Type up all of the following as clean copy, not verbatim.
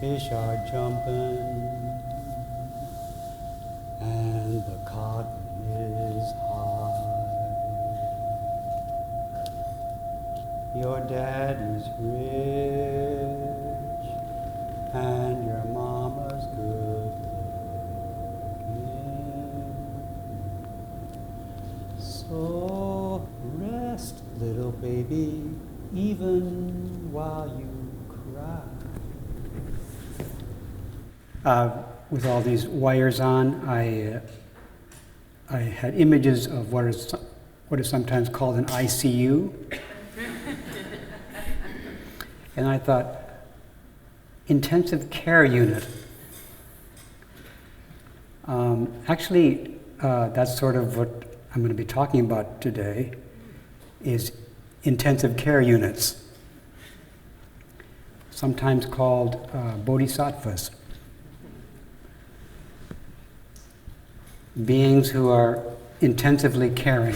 fish are jumping, and the cotton is high. Your daddy's rich, and your mama's good looking. So rest, little baby, even while you cry. With all these wires on, I had images of what is sometimes called an ICU. And I thought, intensive care unit. Actually, that's sort of what I'm going to be talking about today, is intensive care units, sometimes called bodhisattvas. Beings who are intensively caring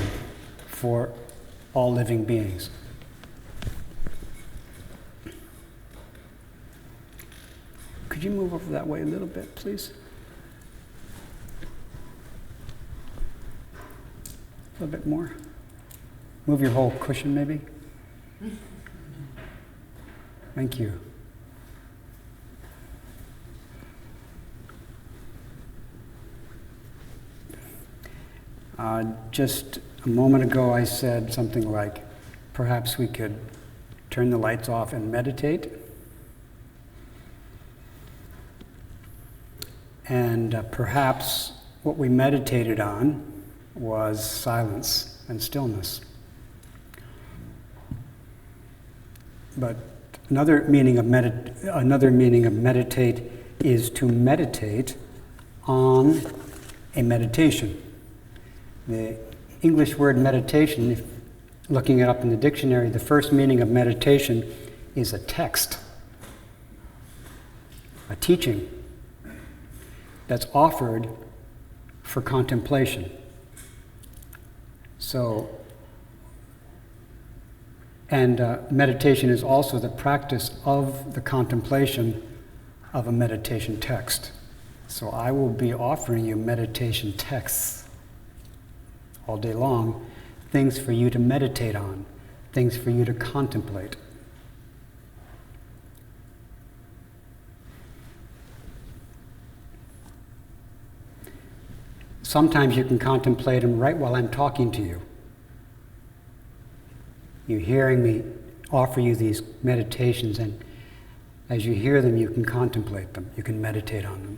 for all living beings. Could you move over that way a little bit, please? A little bit more. Move your whole cushion, maybe. Thank you. Just a moment ago I said something like, perhaps we could turn the lights off and meditate. And perhaps what we meditated on was silence and stillness. But another meaning of meditate is to meditate on a meditation. The English word meditation, if looking it up in the dictionary, the first meaning of meditation is a text, a teaching that's offered for contemplation. So, and meditation is also the practice of the contemplation of a meditation text. So I will be offering you meditation texts all day long, things for you to meditate on, things for you to contemplate. Sometimes you can contemplate them right while I'm talking to you. You're hearing me offer you these meditations, and as you hear them, you can contemplate them, you can meditate on them.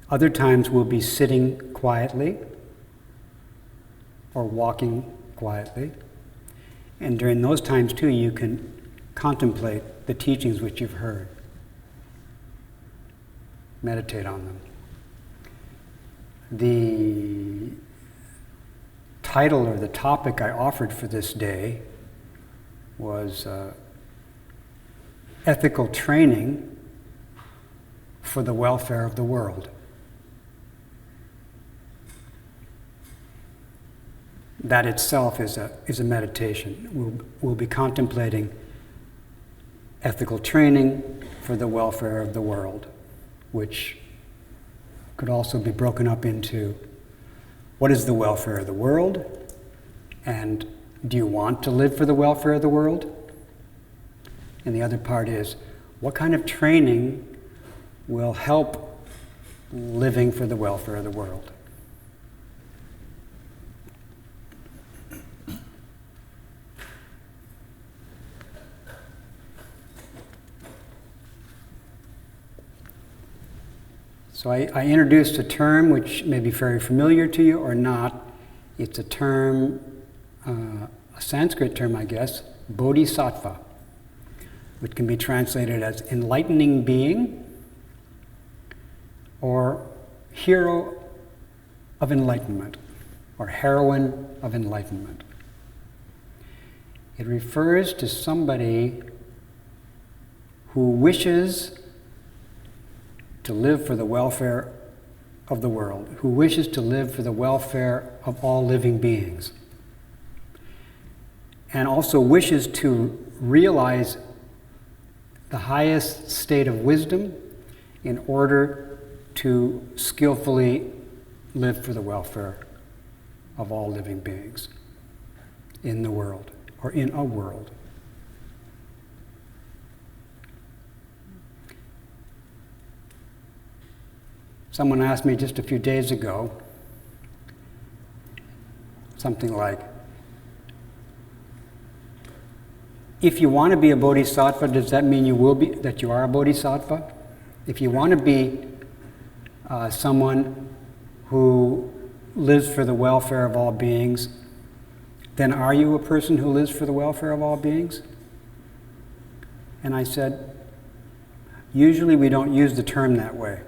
Other times we'll be sitting quietly or walking quietly. And during those times too, you can contemplate the teachings which you've heard. Meditate on them. The title or the topic I offered for this day was ethical training for the welfare of the world. That itself is a meditation. We'll be contemplating ethical training for the welfare of the world, which could also be broken up into what is the welfare of the world, and do you want to live for the welfare of the world? And the other part is, what kind of training will help living for the welfare of the world? So I introduced a term which may be very familiar to you or not. It's a term, a Sanskrit term, I guess, bodhisattva, which can be translated as enlightening being or hero of enlightenment or heroine of enlightenment. It refers to somebody who wishes to live for the welfare of the world, who wishes to live for the welfare of all living beings, and also wishes to realize the highest state of wisdom in order to skillfully live for the welfare of all living beings in the world, or in a world. Someone asked me just a few days ago, something like, if you want to be a bodhisattva, does that mean that you are a bodhisattva? If you want to be someone who lives for the welfare of all beings, then are you a person who lives for the welfare of all beings? And I said, usually we don't use the term that way.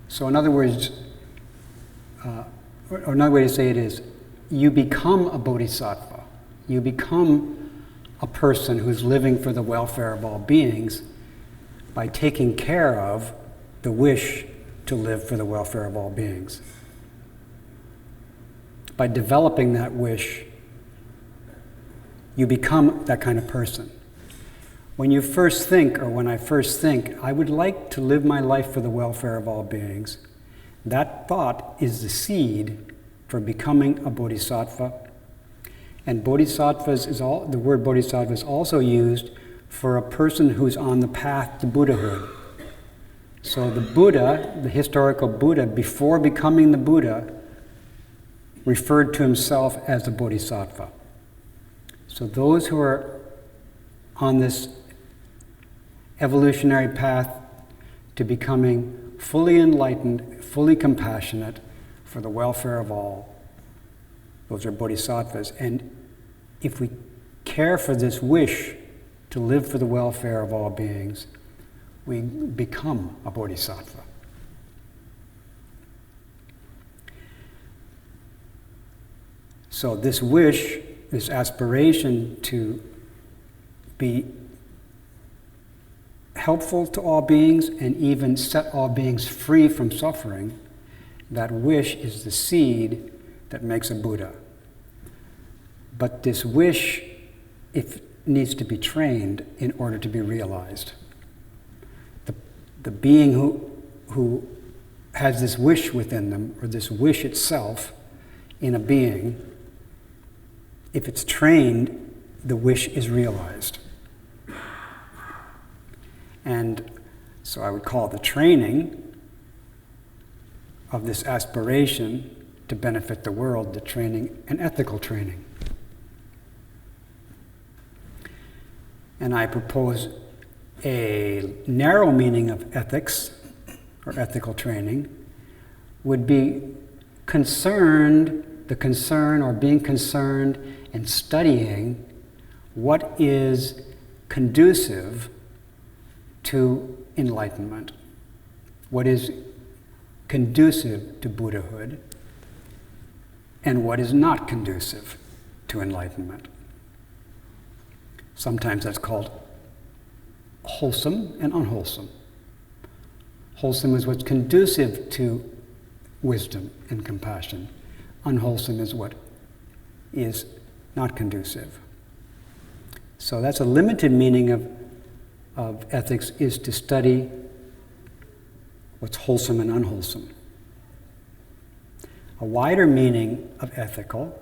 So in other words, or another way to say it is, you become a bodhisattva. You become a person who's living for the welfare of all beings by taking care of the wish to live for the welfare of all beings. By developing that wish, you become that kind of person. When you first think, or when I first think, I would like to live my life for the welfare of all beings, that thought is the seed for becoming a bodhisattva. And bodhisattvas the word bodhisattva is also used for a person who's on the path to Buddhahood. So the Buddha, the historical Buddha, before becoming the Buddha, referred to himself as a bodhisattva. So those who are on this evolutionary path to becoming fully enlightened, fully compassionate for the welfare of all, those are bodhisattvas. And if we care for this wish to live for the welfare of all beings, we become a bodhisattva. So this wish, this aspiration to be helpful to all beings and even set all beings free from suffering, that wish is the seed that makes a Buddha. But this wish, needs to be trained in order to be realized. The being who has this wish within them, or this wish itself in a being, if it's trained, the wish is realized. And so I would call the training of this aspiration to benefit the world, the training, an ethical training. And I propose a narrow meaning of ethics, or ethical training, would be the concern or being concerned and studying what is conducive to enlightenment, what is conducive to Buddhahood, and what is not conducive to enlightenment. Sometimes that's called wholesome and unwholesome. Wholesome is what's conducive to wisdom and compassion. Unwholesome is what is not conducive. So that's a limited meaning of ethics, is to study what's wholesome and unwholesome. A wider meaning of ethical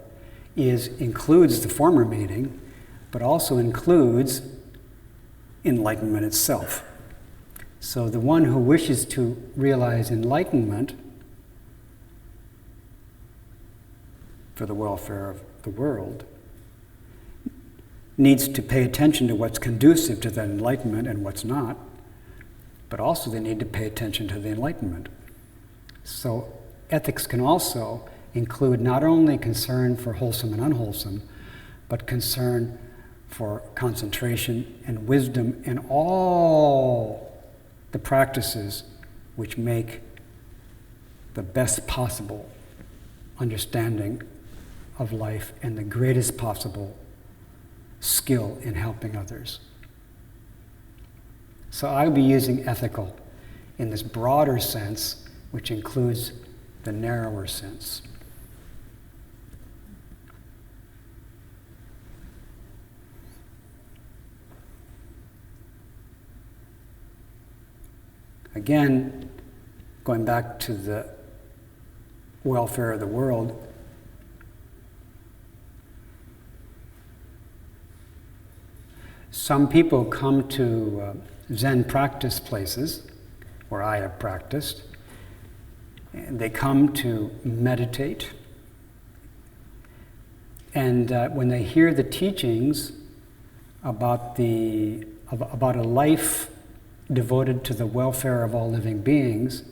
includes the former meaning, but also includes enlightenment itself. So the one who wishes to realize enlightenment for the welfare of the world needs to pay attention to what's conducive to that enlightenment and what's not, but also they need to pay attention to the enlightenment. So ethics can also include not only concern for wholesome and unwholesome, but concern for concentration and wisdom and all the practices which make the best possible understanding of life and the greatest possible skill in helping others. So I'll be using ethical in this broader sense, which includes the narrower sense. Again, going back to the welfare of the world, some people come to Zen practice places, where I have practiced, and they come to meditate. And when they hear the teachings about a life devoted to the welfare of all living beings,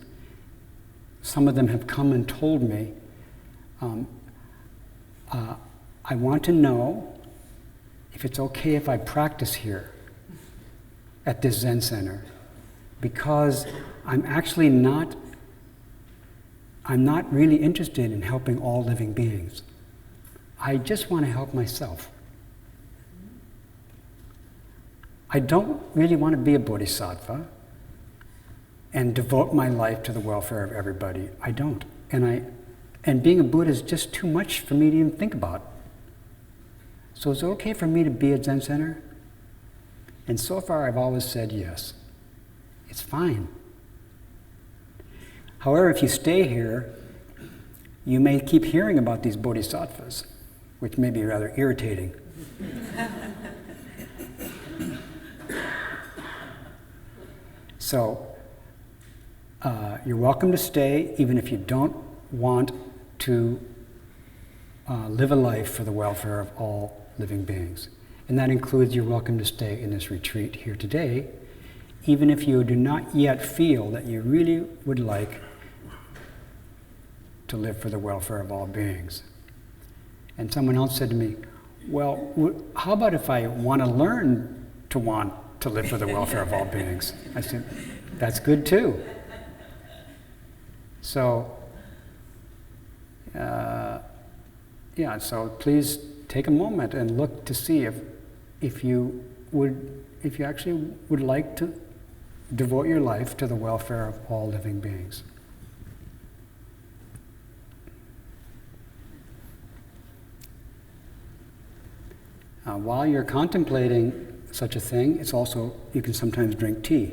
some of them have come and told me, I want to know if it's okay if I practice here at this Zen Center, because I'm not really interested in helping all living beings. I just want to help myself. I don't really want to be a bodhisattva and devote my life to the welfare of everybody. I don't. And being a Buddha is just too much for me to even think about. So is it okay for me to be at Zen Center? And so far I've always said yes. It's fine. However, if you stay here, you may keep hearing about these bodhisattvas, which may be rather irritating. So, you're welcome to stay, even if you don't want to live a life for the welfare of all living beings. And that includes you're welcome to stay in this retreat here today, even if you do not yet feel that you really would like to live for the welfare of all beings. And someone else said to me, well, how about if I want to learn to want to live for the welfare of all beings? I said, that's good too. So, so please take a moment and look to see if you actually would like to devote your life to the welfare of all living beings. While you're contemplating such a thing, it's also, you can sometimes drink tea.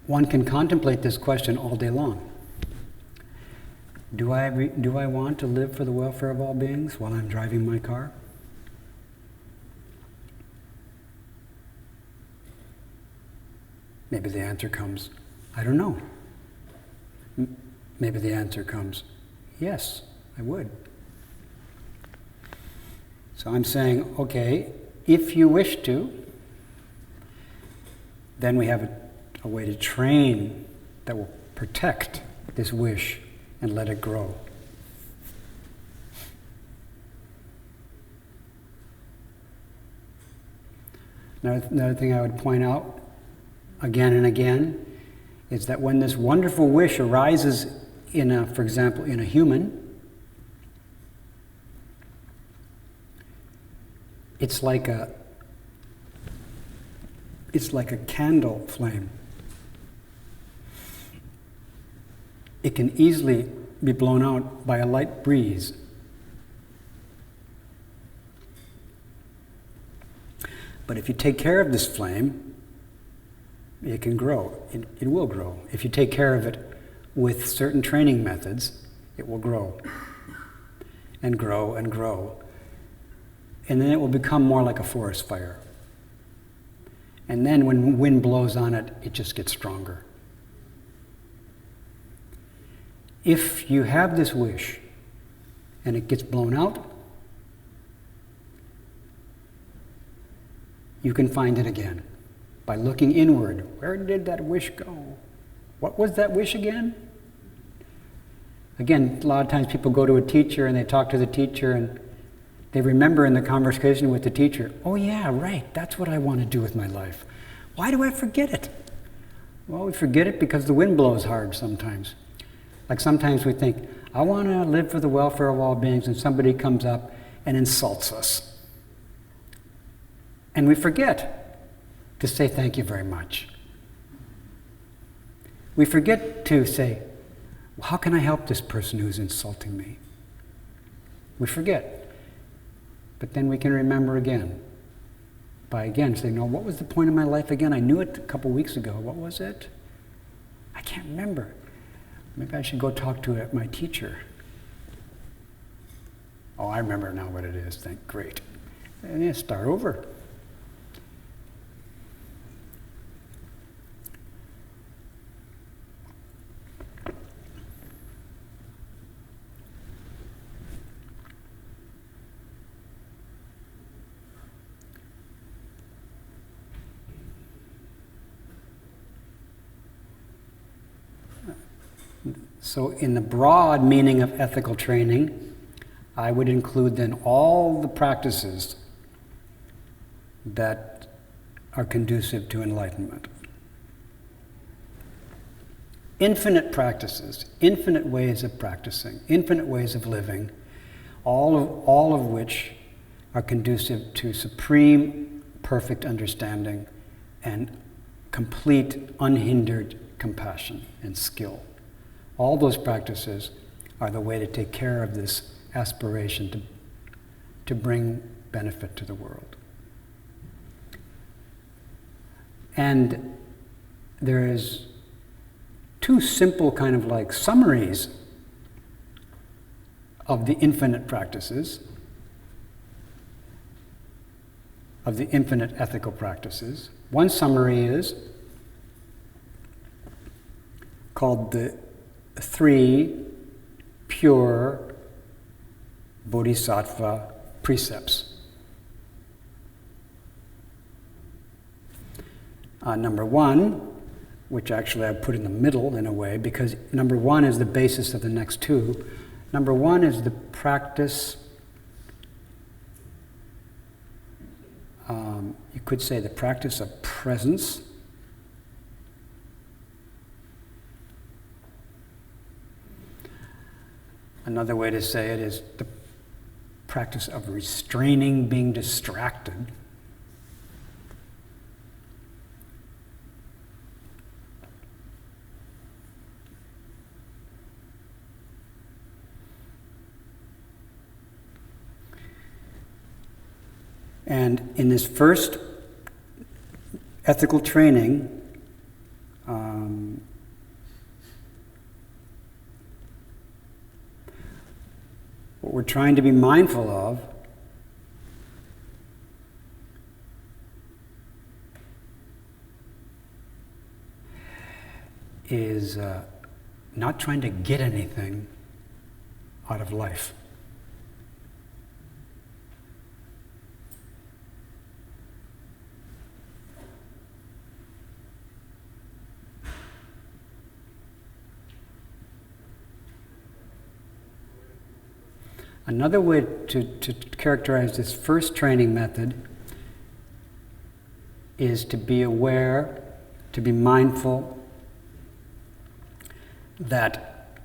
One can contemplate this question all day long. Do I want to live for the welfare of all beings while I'm driving my car? Maybe the answer comes, I don't know. Maybe the answer comes, yes, I would. So I'm saying, okay, if you wish to, then we have a way to train that will protect this wish and let it grow. Another thing I would point out again and again is that when this wonderful wish arises for example, in a human, it's like a candle flame. It can easily be blown out by a light breeze. But if you take care of this flame, it can grow. It will grow. If you take care of it with certain training methods, it will grow and grow and grow. And then it will become more like a forest fire. And then when wind blows on it, it just gets stronger. If you have this wish and it gets blown out, you can find it again by looking inward. Where did that wish go? What was that wish again? Again, a lot of times people go to a teacher and they talk to the teacher and they remember in the conversation with the teacher, oh yeah, right, that's what I want to do with my life. Why do I forget it? Well, we forget it because the wind blows hard sometimes. Like sometimes we think, I want to live for the welfare of all beings, and somebody comes up and insults us. And we forget to say thank you very much. We forget to say, how can I help this person who's insulting me? We forget. But then we can remember again. By again saying, no, what was the point of my life again? I knew it a couple weeks ago. What was it? I can't remember. Maybe I should go talk to my teacher. Oh, I remember now what it is. Great. And then start over. So in the broad meaning of ethical training, I would include then all the practices that are conducive to enlightenment. Infinite practices, infinite ways of practicing, infinite ways of living, all of which are conducive to supreme, perfect understanding and complete, unhindered compassion and skill. All those practices are the way to take care of this aspiration to bring benefit to the world. And there is two simple kind of like summaries of the infinite practices, of the infinite ethical practices. One summary is called the 3 pure Bodhisattva precepts. Number 1, which actually I put in the middle in a way, because number 1 is the basis of the next 2. Number 1 is the practice, you could say the practice of presence. Another way to say it is the practice of restraining being distracted. And in this first ethical training, what we're trying to be mindful of is not trying to get anything out of life. Another way to characterize this first training method is to be aware, to be mindful that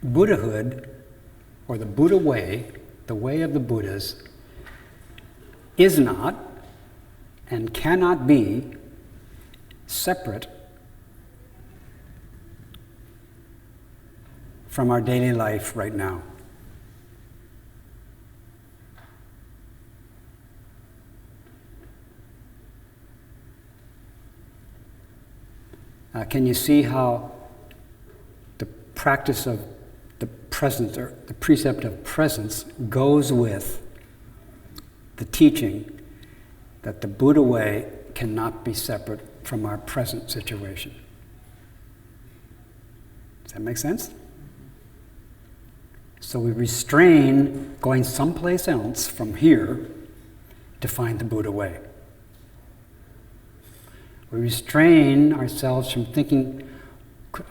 Buddhahood, or the Buddha way, the way of the Buddhas, is not and cannot be separate from our daily life right now. Can you see how the practice of the presence, or the precept of presence, goes with the teaching that the Buddha way cannot be separate from our present situation? Does that make sense? So we restrain going someplace else from here to find the Buddha way. We restrain ourselves from thinking,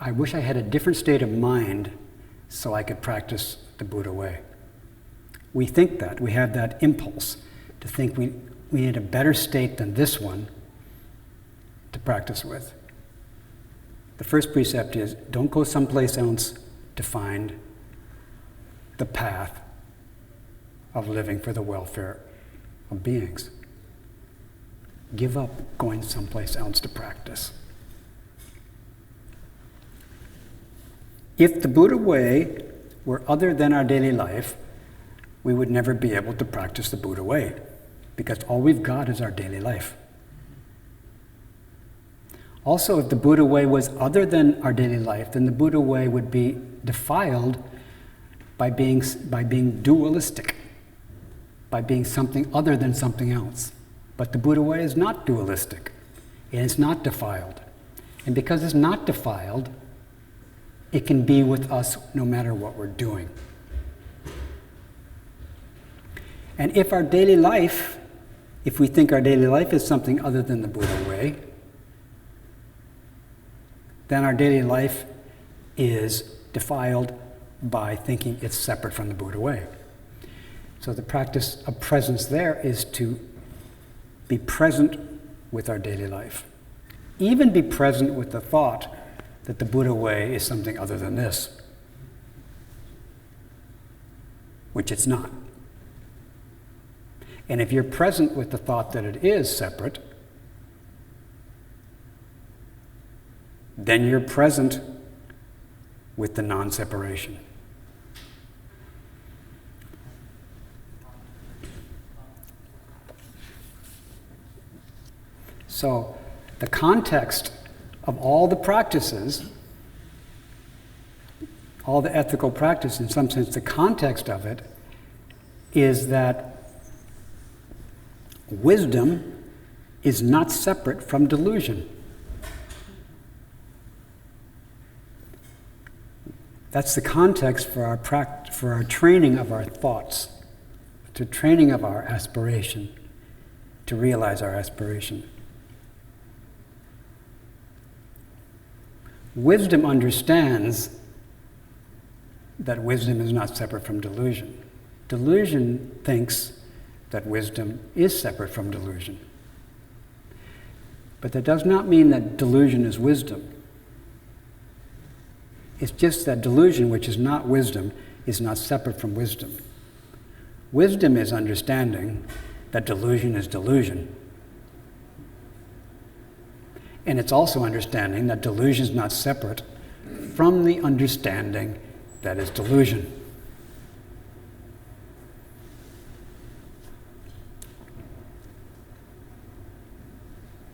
I wish I had a different state of mind so I could practice the Buddha way. We think that, we have that impulse to think we need a better state than this one to practice with. The first precept is, don't go someplace else to find the path of living for the welfare of beings. Give up going someplace else to practice. If the Buddha way were other than our daily life, we would never be able to practice the Buddha way, because all we've got is our daily life. Also, if the Buddha way was other than our daily life, then the Buddha way would be defiled by being dualistic, by being something other than something else. But the Buddha way is not dualistic, and it's not defiled. And because it's not defiled, it can be with us no matter what we're doing. And if our daily life, if we think our daily life is something other than the Buddha way, then our daily life is defiled by thinking it's separate from the Buddha way. So the practice of presence there is to be present with our daily life. Even be present with the thought that the Buddha way is something other than this, which it's not. And if you're present with the thought that it is separate, then you're present with the non-separation. So the context of all the practices, all the ethical practice, in some sense, the context of it is that wisdom is not separate from delusion. That's the context for our training of our thoughts, to training of our aspiration, to realize our aspiration. Wisdom understands that wisdom is not separate from delusion. Delusion thinks that wisdom is separate from delusion. But that does not mean that delusion is wisdom. It's just that delusion, which is not wisdom, is not separate from wisdom. Wisdom is understanding that delusion is delusion. And it's also understanding that delusion is not separate from the understanding that is delusion.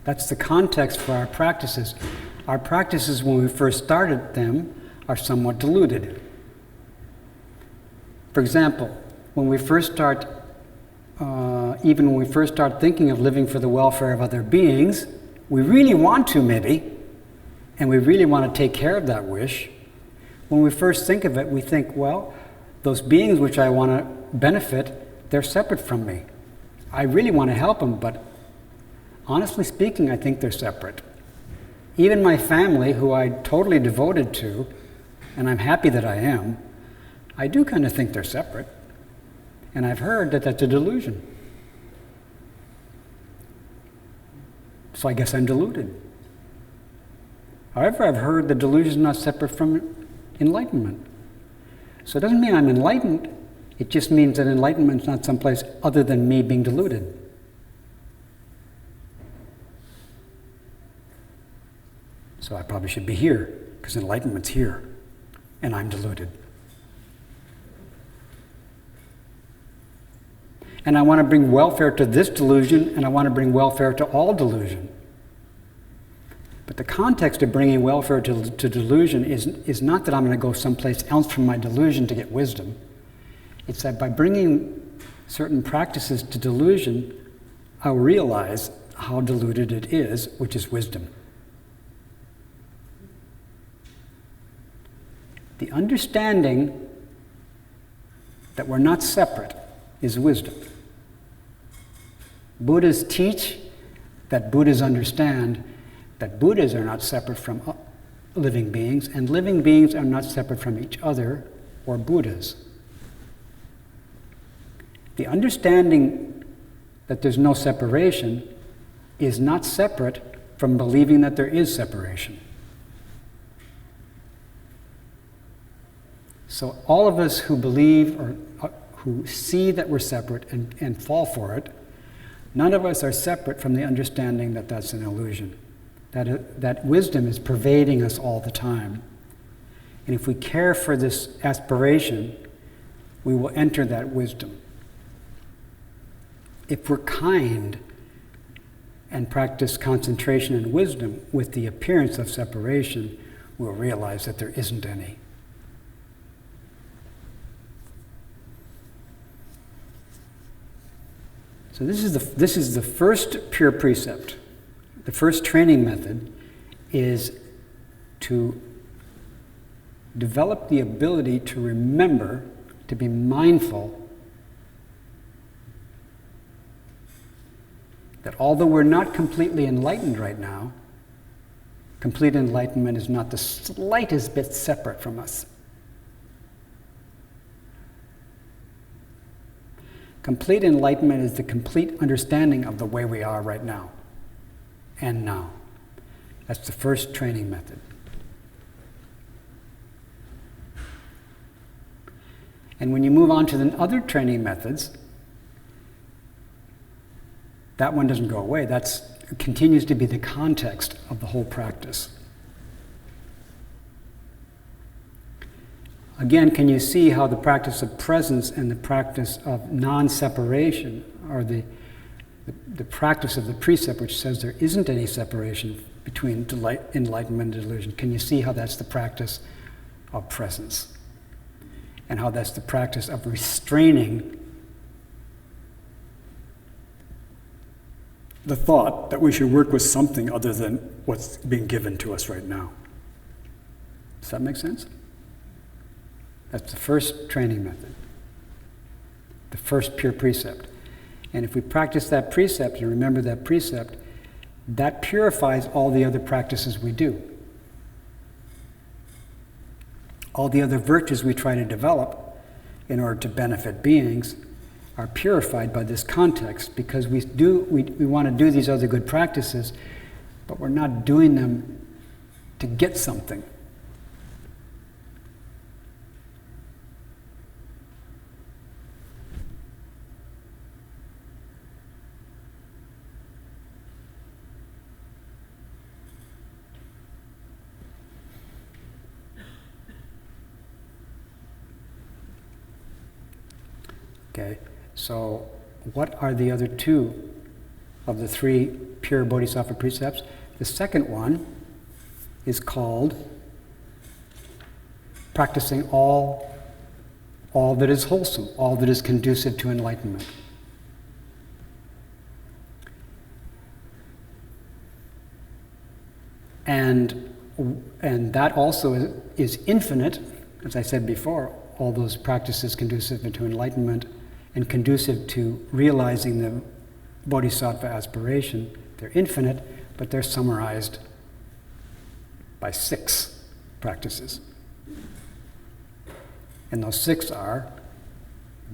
That's the context for our practices. Our practices, when we first started them, are somewhat deluded. For example, when we first start, even when we first start thinking of living for the welfare of other beings, we really want to, maybe, and we really want to take care of that wish. When we first think of it, we think, well, those beings which I want to benefit, they're separate from me. I really want to help them, but honestly speaking, I think they're separate. Even my family, who I'm totally devoted to, and I'm happy that I am, I do kind of think they're separate. And I've heard that that's a delusion. So I guess I'm deluded. However, I've heard that delusion is not separate from enlightenment. So it doesn't mean I'm enlightened. It just means that enlightenment is not someplace other than me being deluded. So I probably should be here, because enlightenment's here, and I'm deluded. And I want to bring welfare to this delusion, and I want to bring welfare to all delusion. But the context of bringing welfare to delusion is not that I'm going to go someplace else from my delusion to get wisdom. It's that by bringing certain practices to delusion, I'll realize how deluded it is, which is wisdom. The understanding that we're not separate is wisdom. Buddhas teach that Buddhas understand that Buddhas are not separate from living beings, and living beings are not separate from each other or Buddhas. The understanding that there's no separation is not separate from believing that there is separation. So all of us who believe or who see that we're separate and fall for it, none of us are separate from the understanding that that's an illusion, that wisdom is pervading us all the time. And if we care for this aspiration, we will enter that wisdom. if we're kind and practice concentration and wisdom with the appearance of separation, we'll realize that there isn't any. So this is the first pure precept. The first training method is to develop the ability to remember, to be mindful that although we're not completely enlightened right now, complete enlightenment is not the slightest bit separate from us. Complete enlightenment is the complete understanding of the way we are right now and now. That's the first training method. And when you move on to the other training methods, that one doesn't go away. That continues to be the context of the whole practice. Again, can you see how the practice of presence and the practice of non-separation, or the practice of the precept which says there isn't any separation between enlightenment and delusion, can you see how that's the practice of presence? And how that's the practice of restraining the thought that we should work with something other than what's being given to us right now. Does that make sense? That's the first training method, the first pure precept. And if we practice that precept and remember that precept, that purifies all the other practices we do. All the other virtues we try to develop in order to benefit beings are purified by this context, because we want to do these other good practices, but we're not doing them to get something. Okay, so what are the other two of the three pure Bodhisattva precepts? The second one is called practicing all that is wholesome, all that is conducive to enlightenment. And that also is infinite, as I said before, all those practices conducive to enlightenment and conducive to realizing the bodhisattva aspiration. They're infinite, but they're summarized by 6 practices. And those 6 are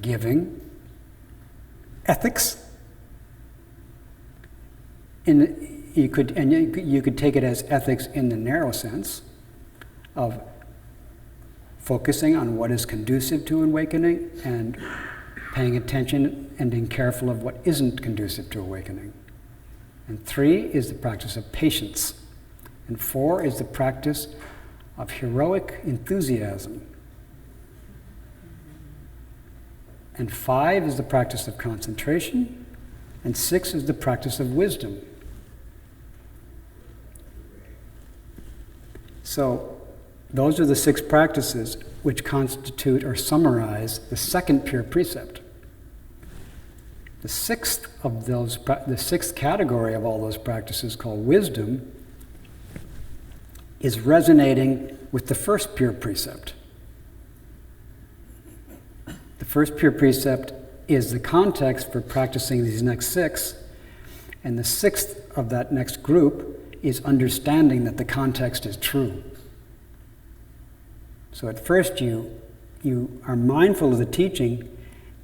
giving, ethics. You could take it as ethics in the narrow sense of focusing on what is conducive to awakening and paying attention and being careful of what isn't conducive to awakening. And 3 is the practice of patience. And 4 is the practice of heroic enthusiasm. And 5 is the practice of concentration. And 6 is the practice of wisdom. So those are the 6 practices which constitute or summarize the second pure precept. The sixth category of all those practices, called wisdom, is resonating with the first pure precept. The first pure precept is the context for practicing these next 6, and the 6th of that next group is understanding that the context is true. So at first you are mindful of the teaching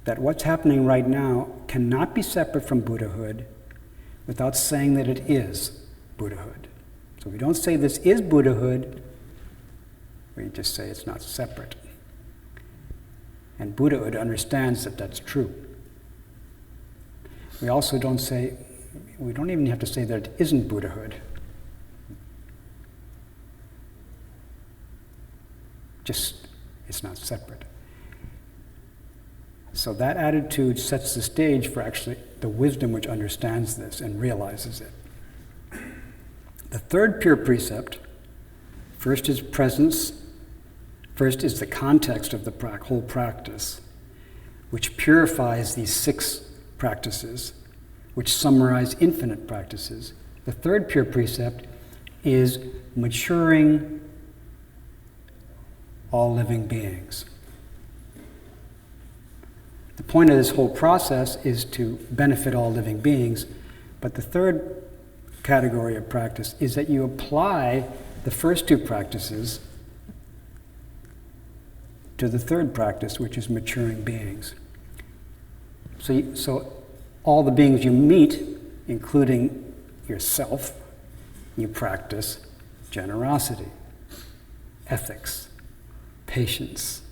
that what's happening right now cannot be separate from Buddhahood without saying that it is Buddhahood. So we don't say this is Buddhahood, we just say it's not separate. And Buddhahood understands that that's true. We also don't even have to say that it isn't Buddhahood. Just, it's not separate. So that attitude sets the stage for actually the wisdom which understands this and realizes it. The third pure precept, first is presence, first is the context of the whole practice, which purifies these 6 practices, which summarize infinite practices. The third pure precept is maturing all living beings. The point of this whole process is to benefit all living beings, but the third category of practice is that you apply the first 2 practices to the third practice, which is maturing beings. So all the beings you meet, including yourself, you practice generosity, ethics, patience,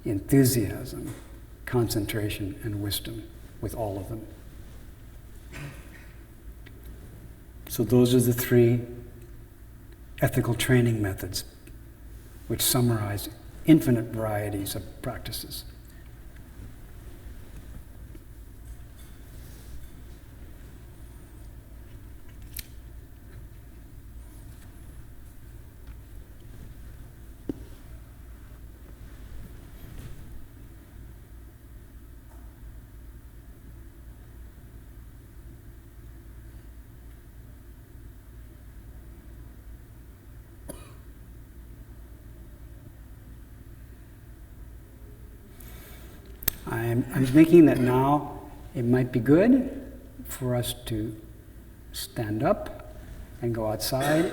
enthusiasm, concentration, and wisdom with all of them. So those are the 3 ethical training methods which summarize infinite varieties of practices. I'm thinking that now it might be good for us to stand up and go outside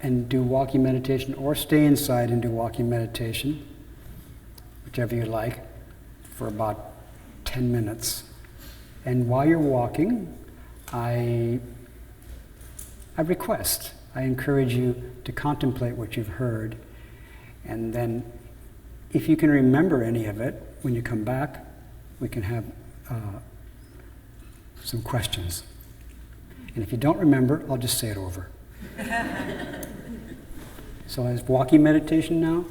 and do walking meditation, or stay inside and do walking meditation, whichever you like, for about 10 minutes. And while you're walking, I encourage you to contemplate what you've heard, and then if you can remember any of it, when you come back, we can have some questions. And if you don't remember, I'll just say it over. So is walking meditation now?